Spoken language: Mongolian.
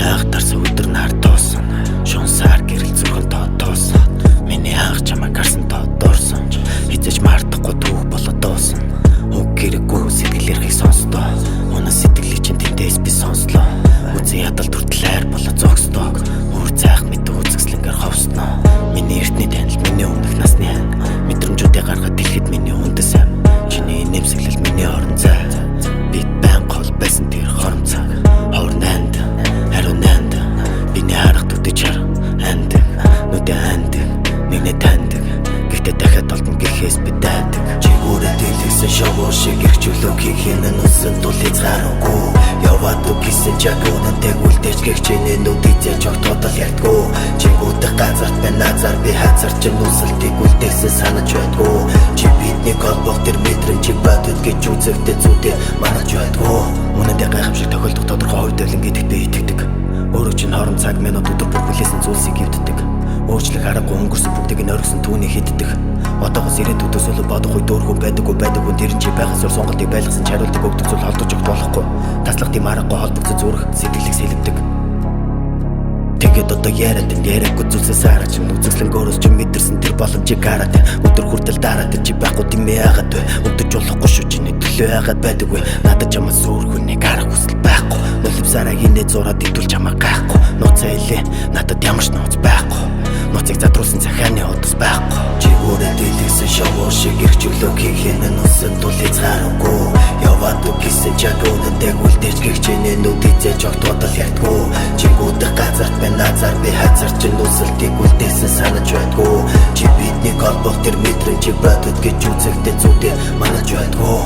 Миний анх тарсан өдөр нар тоосон. Шунсаар гэрэл зүрхэн тоосон. Миний анх чамайг харсан доорсон. Хизэж мартахгүй түүх болоод доосон. Уг хэрэггүй сэтгэлэрхийг сонслоо. Унаа сэтгэлийг чинь тэндээс би сонслоо. Үзэн ядал хүртэл хайр болоо зогслоо. Өөр цайх мэдээ үзэсгэлэнгээр ховсноо. Миний эртний танил миний өмнөх насны ан. Мэдрэмжүүдээ гаргаад дэлхэд миний үндэс ам. Чиний нэмсэглэл миний орон зай. Би байн гол байсан тэр хорон цаг. Хорн анд хариун анд. Биний харах төдөж чар анд. Нүдэ анд нэгнэ таньдаг. Гэхдээ дахиад олдно гэхээс би дайдаг. Чи өөрөө дэлгэсэн шоу шиг ирчүүлөө хийхин нүсэн тул хязгааргүй. Яваад үгүйсэн чаг үнэнтэй үлдээж гихчэний нүдийзээ чогтодол ятгүй. Чи үүдэх газарт бай назар би хазар чи нүсэлтийг үлдээсэн санаж байдгүй. Чи бидний холбох тэр мэдрэмжийг бодод гэж үзэгдээ зүдээ манаж байдгүй. Үнэндээ гайхамшиг тохиолдох тодорхой хувь тавилан гэдэгт би итгэдэг. Өөрөө чинь хорон цаг минут өдөр бүр хүлээсэн зүйлсийг эвддэг. Өөрчлөх аргагүй өнгөрсөн бүгдийг нь оргисон түүний хиддэг. Одоогоос ирээдүйд төсөөлө бодох үе дөөрхөн байдаггүй тэр нь чи байхаас өөр сонголтыг байлгасан чариулдаг өгдөг зүйл холдож өгөх болохгүй. Таслах тийм аргагүй холбогдсон зүрх сэтгэлийг сэлэмдэг. Тэгээд одоо яриаггүй зүйлсээс хараач үзэсгэлэнгөөрөөс чи мэдэрсэн тэр боломжийг хараад өдөр хүртэл дараад чи байхгүй тийм ээ яагаад вэ? Өдөрж болохгүй шүү чиний төлөө яагаад байдаггүй? Надад чамаас өөр хүнийг харах хүсэл байхгүй. Нулимсараа хийнэ зураад идвэл чамаа гайхгүй. Нууцаа хэлээ надад ямар ч нууц байхгүй. Нууцыг задруулсан цахааны удас байхгүй. Чи өөрөө дэлгэсэн шоу шиг ирчүүлөө хийхин нүсэн тул хязгааргүй. Яваад үгүйсэн чаг үнэнтэй үлдээж гихчэний нүдийзээ чогтодол ятгүй. Чи үүдэх газарт бай назар би хазар чи нүсэлтийг үлдээсэн санаж байдгүй. Чи бидний холбох тэр мэдрэмжийг бодод гэж үзэгдээ зүдээ манаж байдгүй.